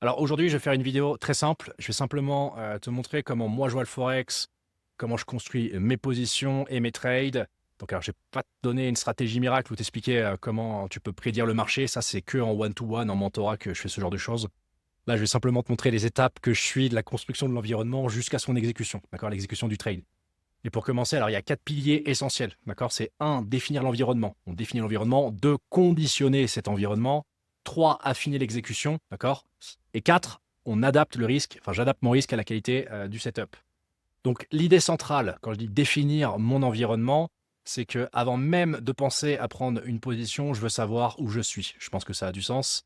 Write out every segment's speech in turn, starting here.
Alors aujourd'hui, je vais faire une vidéo très simple. Je vais simplement te montrer comment moi je vois le Forex, comment je construis mes positions et mes trades. Donc alors, je vais pas te donner une stratégie miracle ou t'expliquer comment tu peux prédire le marché. Ça, c'est que en one-to-one, en mentorat que je fais ce genre de choses. Là, je vais simplement te montrer les étapes que je suis de la construction de l'environnement jusqu'à son exécution, d'accord, l'exécution du trade. Et pour commencer, alors il y a 4 piliers essentiels, d'accord? C'est un, définir l'environnement. On définit l'environnement. 2, conditionner cet environnement. 3, affiner l'exécution, d'accord? Et 4, on adapte le risque, enfin j'adapte mon risque à la qualité du setup. Donc l'idée centrale, quand je dis définir mon environnement, c'est que avant même de penser à prendre une position, je veux savoir où je suis. Je pense que ça a du sens.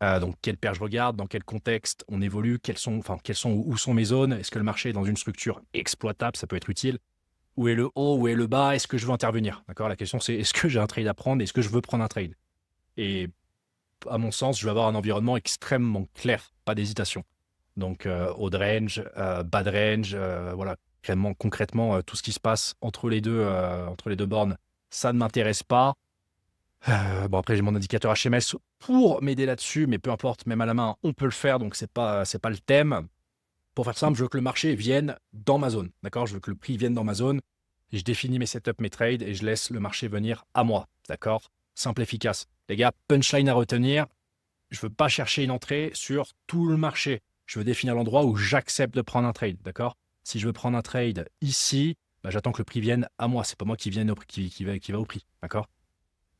Donc quelle paire je regarde, dans quel contexte on évolue, où sont mes zones, est-ce que le marché est dans une structure exploitable, ça peut être utile. Où est le haut, où est le bas, est-ce que je veux intervenir? D'accord? La question, c'est est-ce que j'ai un trade à prendre? Est-ce que je veux prendre un trade? Et à mon sens, je vais avoir un environnement extrêmement clair, pas d'hésitation. Donc, haut de range, bas de range, voilà, concrètement, tout ce qui se passe entre les deux bornes, ça ne m'intéresse pas. Bon, après, j'ai mon indicateur HMS pour m'aider là-dessus, mais peu importe, même à la main, on peut le faire, donc c'est pas le thème. Pour faire simple, je veux que le marché vienne dans ma zone. D'accord? Je veux que le prix vienne dans ma zone. Je définis mes setups, mes trades et je laisse le marché venir à moi. D'accord? Simple, efficace. Les gars, punchline à retenir. Je veux pas chercher une entrée sur tout le marché. Je veux définir l'endroit où j'accepte de prendre un trade. D'accord? Si je veux prendre un trade ici, bah, j'attends que le prix vienne à moi. C'est pas moi qui vienne qui va au prix. D'accord?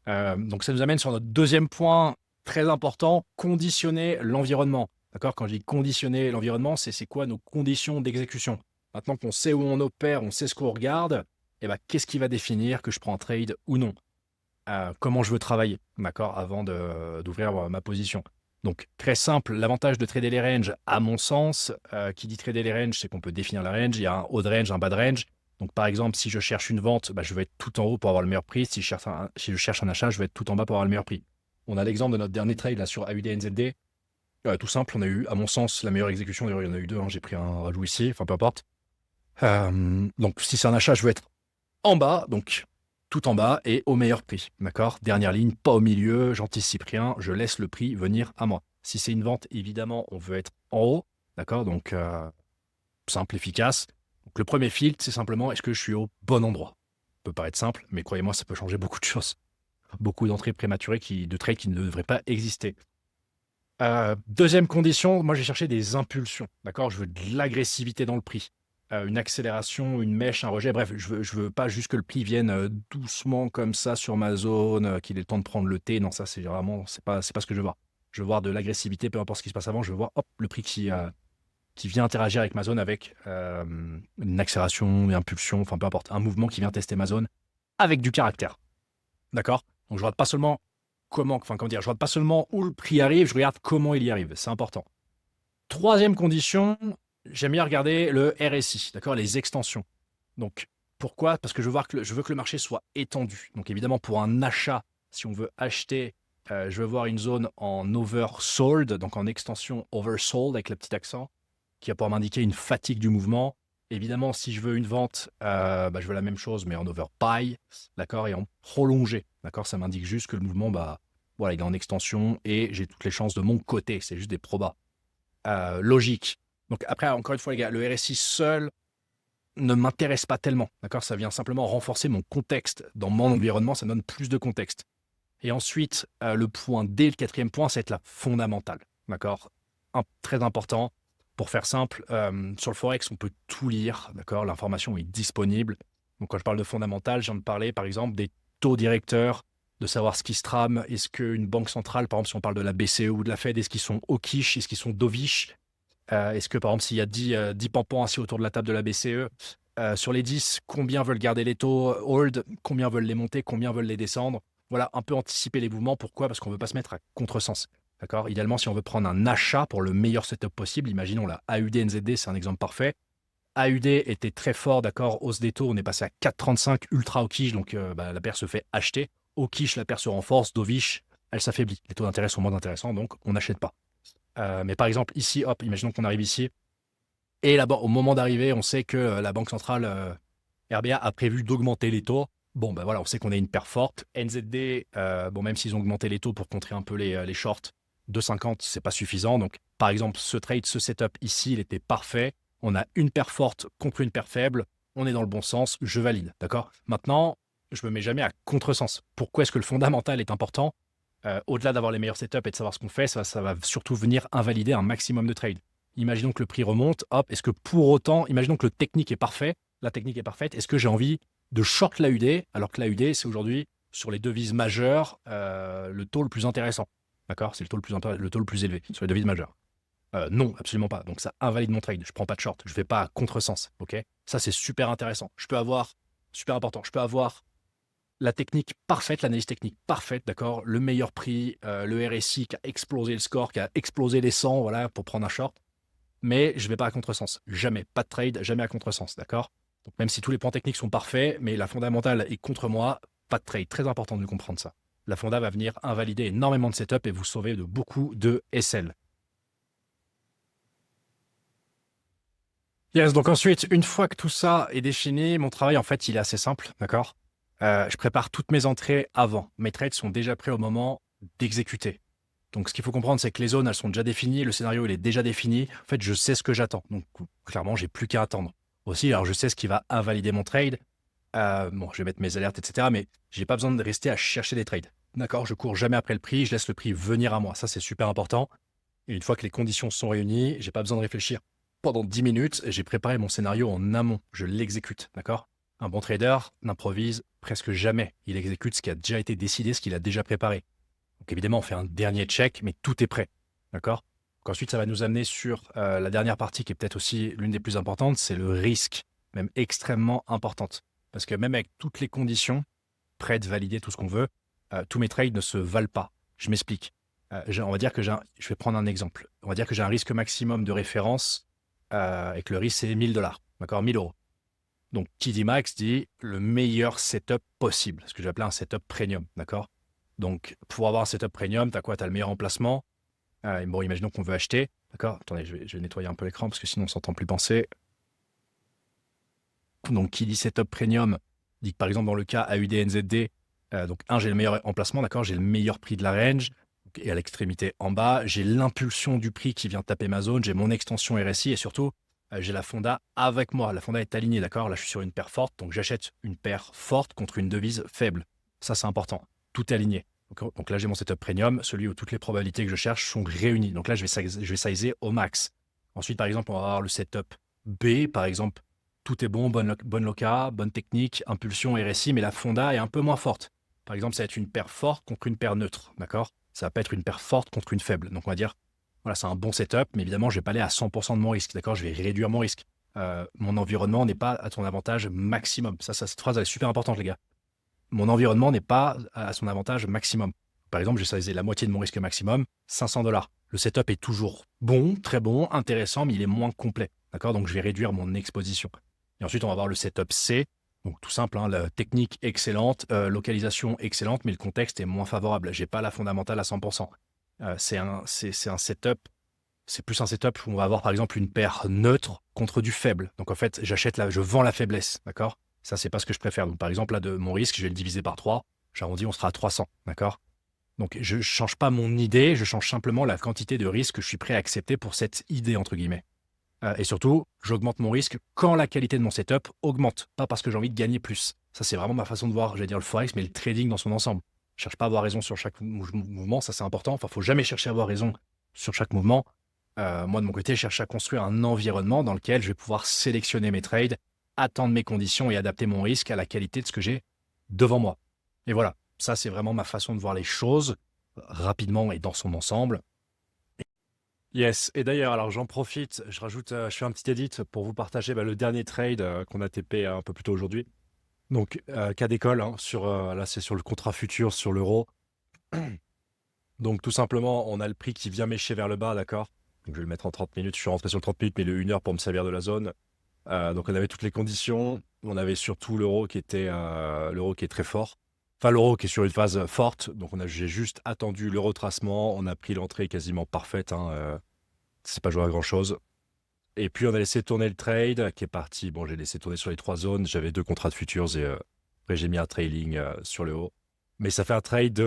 Donc ça nous amène sur notre deuxième point très important, conditionner l'environnement. D'accord? Quand je dis conditionner l'environnement, c'est quoi nos conditions d'exécution? Maintenant qu'on sait où on opère, on sait ce qu'on regarde, et ben, qu'est-ce qui va définir que je prends un trade ou non? Comment je veux travailler, d'accord, avant d'ouvrir ma position. Donc très simple, l'avantage de trader les ranges, à mon sens, qui dit trader les ranges, c'est qu'on peut définir la range, il y a un haut de range, un bas de range. Donc par exemple, si je cherche une vente, bah, je vais être tout en haut pour avoir le meilleur prix. Si je cherche un achat, je vais être tout en bas pour avoir le meilleur prix. On a l'exemple de notre dernier trade là sur AUD NZD. Tout simple, on a eu, à mon sens, la meilleure exécution. D'ailleurs, il y en a eu deux, hein, j'ai pris un rajout ici, enfin peu importe. Donc si c'est un achat, je vais être en bas, donc tout en bas et au meilleur prix. D'accord? Dernière ligne, pas au milieu, j'anticipe rien, je laisse le prix venir à moi. Si c'est une vente, évidemment, on veut être en haut. D'accord? Donc simple, efficace. Donc le premier filtre, c'est simplement est-ce que je suis au bon endroit? Ça peut paraître simple, mais croyez-moi, ça peut changer beaucoup de choses. Beaucoup d'entrées prématurées de trades qui ne devraient pas exister. Deuxième condition, moi j'ai cherché des impulsions. D'accord? Je veux de l'agressivité dans le prix. Une accélération, une mèche, un rejet. Bref, je veux pas juste que le prix vienne doucement comme ça sur ma zone, qu'il ait le temps de prendre le thé. Non, ça c'est pas ce que je veux voir. Je veux voir de l'agressivité, peu importe ce qui se passe avant. Je veux voir hop, le prix qui vient interagir avec ma zone avec une accélération, une impulsion, enfin peu importe, un mouvement qui vient tester ma zone avec du caractère. D'accord? Donc je regarde pas seulement comment dire, je regarde pas seulement où le prix arrive, je regarde comment il y arrive. C'est important. Troisième condition, j'aime bien regarder le RSI, d'accord, les extensions. Donc pourquoi? Parce que je veux que le marché soit étendu. Donc évidemment pour un achat, si on veut acheter, je veux voir une zone en oversold, donc en extension oversold avec le petit accent, qui va pouvoir m'indiquer une fatigue du mouvement. Évidemment, si je veux une vente, bah, je veux la même chose, mais en overbuy, d'accord, et en prolongé, d'accord. Ça m'indique juste que le mouvement, bah, voilà, il est en extension et j'ai toutes les chances de mon côté. C'est juste des probas. Logique. Donc après, encore une fois, les gars, le RSI seul ne m'intéresse pas tellement, d'accord. Ça vient simplement renforcer mon contexte dans mon environnement, ça donne plus de contexte. Et ensuite, le point D, le quatrième point, c'est la fondamentale, d'accord. Très important. Pour faire simple, sur le Forex, on peut tout lire, d'accord? L'information est disponible. Donc, quand je parle de fondamental, je viens de parler, par exemple, des taux directeurs, de savoir ce qui se trame. Est-ce qu'une banque centrale, par exemple, si on parle de la BCE ou de la Fed, est-ce qu'ils sont hawkish, est-ce qu'ils sont dovish? Est-ce que, par exemple, s'il y a 10 pampans assis autour de la table de la BCE, sur les 10, combien veulent garder les taux hold, combien veulent les monter, combien veulent les descendre? Voilà, un peu anticiper les mouvements. Pourquoi? Parce qu'on ne veut pas se mettre à contresens. D'accord? Idéalement, si on veut prendre un achat pour le meilleur setup possible, imaginons la AUD-NZD, c'est un exemple parfait. AUD était très fort, d'accord, hausse des taux, on est passé à 4,35, ultra hawkish, donc bah, la paire se fait acheter. Hawkish, la paire se renforce, dovish, elle s'affaiblit. Les taux d'intérêt sont moins intéressants, donc on n'achète pas. Mais par exemple, ici, hop, imaginons qu'on arrive ici, et là-bas, au moment d'arriver, on sait que la Banque centrale RBA a prévu d'augmenter les taux. Bon, ben voilà, on sait qu'on a une paire forte. NZD, bon, même s'ils ont augmenté les taux pour contrer un peu les shorts, 2,50, c'est pas suffisant. Donc, par exemple, ce trade, ce setup ici, il était parfait. On a une paire forte contre une paire faible. On est dans le bon sens. Je valide. D'accord? Maintenant, je me mets jamais à contresens. Pourquoi est-ce que le fondamental est important? Au-delà d'avoir les meilleurs setups et de savoir ce qu'on fait, ça va surtout venir invalider un maximum de trades. Imaginons que le prix remonte. Hop, est-ce que pour autant, imaginons que le technique est parfait, la technique est parfaite, est-ce que j'ai envie de short l'AUD alors que l'AUD, c'est aujourd'hui sur les devises majeures le taux le plus intéressant. D'accord? C'est le taux le plus élevé sur les devises majeures. Non, absolument pas. Donc ça invalide mon trade. Je prends pas de short. Je vais pas à contresens. Ok? Ça, c'est super intéressant. Super important, je peux avoir la technique parfaite, l'analyse technique parfaite, d'accord? Le meilleur prix, le RSI qui a explosé le score, qui a explosé les 100, voilà, pour prendre un short. Mais je vais pas à contresens. Jamais. Pas de trade, jamais à contresens, d'accord? Donc même si tous les points techniques sont parfaits, mais la fondamentale est contre moi, pas de trade. Très important de comprendre ça. La fonda va venir invalider énormément de setup et vous sauver de beaucoup de SL. Yes, donc ensuite, une fois que tout ça est défini, mon travail, en fait, il est assez simple, d'accord? Je prépare toutes mes entrées avant. Mes trades sont déjà prêts au moment d'exécuter. Donc, ce qu'il faut comprendre, c'est que les zones, elles sont déjà définies, le scénario, il est déjà défini. En fait, je sais ce que j'attends. Donc, clairement, j'ai plus qu'à attendre. Aussi, alors, je sais ce qui va invalider mon trade. Bon, je vais mettre mes alertes, etc. Mais j'ai pas besoin de rester à chercher des trades. D'accord? Je cours jamais après le prix, je laisse le prix venir à moi. Ça, c'est super important. Et une fois que les conditions sont réunies, j'ai pas besoin de réfléchir pendant 10 minutes. J'ai préparé mon scénario en amont. Je l'exécute. D'accord? Un bon trader n'improvise presque jamais. Il exécute ce qui a déjà été décidé, ce qu'il a déjà préparé. Donc évidemment, on fait un dernier check, mais tout est prêt. D'accord? Donc ensuite, ça va nous amener sur la dernière partie qui est peut-être aussi l'une des plus importantes, c'est le risque, même extrêmement importante. Parce que même avec toutes les conditions, prêtes, validées, tout ce qu'on veut, tous mes trades ne se valent pas. Je m'explique. On va dire que je vais prendre un exemple. On va dire que j'ai un risque maximum de référence et que le risque, c'est 1000 $. D'accord? 1000 €. Donc, qui dit max dit le meilleur setup possible, ce que j'appelle un setup premium, d'accord? Donc, pour avoir un setup premium, tu as quoi? Tu as le meilleur emplacement. Bon, imaginons qu'on veut acheter, d'accord? Attendez, je vais nettoyer un peu l'écran parce que sinon on s'entend plus penser. Donc, qui dit setup premium dit que par exemple dans le cas AUD-NZD, donc j'ai le meilleur emplacement, d'accord? J'ai le meilleur prix de la range et à l'extrémité en bas, j'ai l'impulsion du prix qui vient taper ma zone, j'ai mon extension RSI et surtout j'ai la fonda avec moi. La fonda est alignée, d'accord? Là, je suis sur une paire forte, donc j'achète une paire forte contre une devise faible. Ça, c'est important. Tout est aligné. Donc là, j'ai mon setup premium, celui où toutes les probabilités que je cherche sont réunies. Donc là, je vais sizer au max. Ensuite, par exemple, on va avoir le setup B, par exemple, tout est bon, bonne loca, bonne technique, impulsion, RSI, mais la fonda est un peu moins forte. Par exemple, ça va être une paire forte contre une paire neutre, d'accord? Ça va pas être une paire forte contre une faible. Donc on va dire, voilà, c'est un bon setup, mais évidemment, je vais pas aller à 100% de mon risque, d'accord? Je vais réduire mon risque. Mon environnement n'est pas à ton avantage maximum. Cette phrase, elle est super importante, les gars. Mon environnement n'est pas à son avantage maximum. Par exemple, j'ai saisi la moitié de mon risque maximum, 500 $. Le setup est toujours bon, très bon, intéressant, mais il est moins complet. D'accord? Donc, je vais réduire mon exposition. Et ensuite, on va avoir le setup C. Donc, tout simple, hein, la technique excellente, localisation excellente, mais le contexte est moins favorable. Je n'ai pas la fondamentale à 100%. C'est un setup, c'est plus un setup où on va avoir, par exemple, une paire neutre contre du faible. Donc, en fait, je vends la faiblesse. D'accord? Ça, c'est pas ce que je préfère. Donc, par exemple, là, de mon risque, je vais le diviser par 3. J'arrondis, on sera à 300. D'accord? Donc, je ne change pas mon idée, je change simplement la quantité de risque que je suis prêt à accepter pour cette idée, entre guillemets. Et surtout, j'augmente mon risque quand la qualité de mon setup augmente, pas parce que j'ai envie de gagner plus. Ça, c'est vraiment ma façon de voir, j'allais dire le forex, mais le trading dans son ensemble. Je cherche pas à avoir raison sur chaque mouvement, ça c'est important. Enfin, faut jamais chercher à avoir raison sur chaque mouvement. Moi, de mon côté, je cherche à construire un environnement dans lequel je vais pouvoir sélectionner mes trades, attendre mes conditions et adapter mon risque à la qualité de ce que j'ai devant moi. Et voilà, ça c'est vraiment ma façon de voir les choses, rapidement et dans son ensemble. Yes, et d'ailleurs, alors j'en profite, je rajoute, je fais un petit edit pour vous partager le dernier trade qu'on a TP un peu plus tôt aujourd'hui. Donc, cas d'école, hein, là c'est sur le contrat futur, sur l'euro. Donc tout simplement, on a le prix qui vient mécher vers le bas, d'accord? Donc je vais le mettre en 30 minutes, je suis rentré sur le 30 minutes, mais le 1 heure pour me servir de la zone. Donc on avait toutes les conditions, on avait surtout l'euro qui est très fort. Enfin, l'euro qui est sur une phase forte, donc j'ai juste attendu le retracement, on a pris l'entrée quasiment parfaite, hein, c'est pas joué à grand chose. Et puis on a laissé tourner le trade qui est parti. Bon, j'ai laissé tourner sur les 3 zones, j'avais 2 contrats de futures et après j'ai mis un trailing sur le haut. Mais ça fait un trade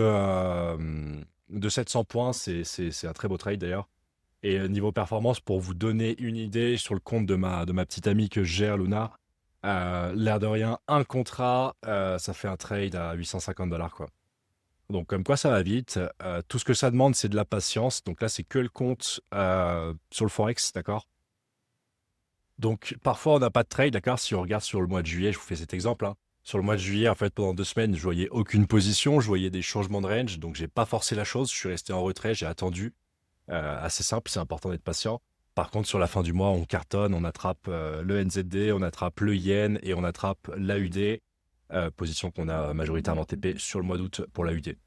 de 700 points, c'est un très beau trade d'ailleurs. Et niveau performance, pour vous donner une idée sur le compte de ma petite amie que je gère, Luna, l'air de rien, un contrat, ça fait un trade à 850 $ quoi. Donc comme quoi ça va vite. Tout ce que ça demande, c'est de la patience. Donc là, c'est que le compte sur le Forex, d'accord? Donc parfois, on n'a pas de trade, d'accord? Si on regarde sur le mois de juillet, je vous fais cet exemple, hein. Sur le mois de juillet, en fait, pendant 2 semaines, je voyais aucune position, je voyais des changements de range, donc j'ai pas forcé la chose, je suis resté en retrait, j'ai attendu. Assez simple, c'est important d'être patient. Par contre, sur la fin du mois, on cartonne, on attrape le NZD, on attrape le yen et on attrape l'AUD, position qu'on a majoritairement TP sur le mois d'août pour l'AUD.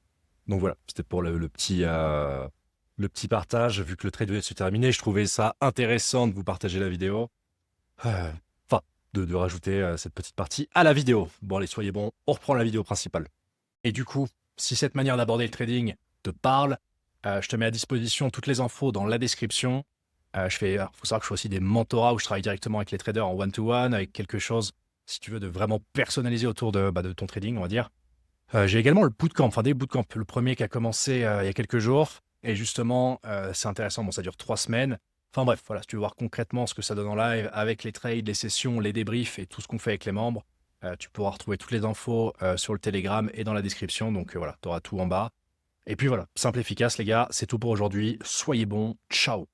Donc voilà, c'était pour le petit partage. Vu que le trade venait de se terminer, je trouvais ça intéressant de vous partager la vidéo. Enfin, de rajouter cette petite partie à la vidéo. Bon, allez, soyez bons, on reprend la vidéo principale. Et du coup, si cette manière d'aborder le trading te parle, je te mets à disposition toutes les infos dans la description. Faut savoir que je fais aussi des mentorats où je travaille directement avec les traders en one-to-one, avec quelque chose, si tu veux, de vraiment personnalisé autour de ton trading, on va dire. J'ai également le bootcamp, enfin des bootcamps. Le premier qui a commencé il y a quelques jours. Et justement, c'est intéressant. Bon, ça dure 3 semaines. Enfin bref, voilà, si tu veux voir concrètement ce que ça donne en live avec les trades, les sessions, les débriefs et tout ce qu'on fait avec les membres, tu pourras retrouver toutes les infos sur le Telegram et dans la description. Donc voilà, tu auras tout en bas. Et puis voilà, simple, efficace, les gars. C'est tout pour aujourd'hui. Soyez bons. Ciao.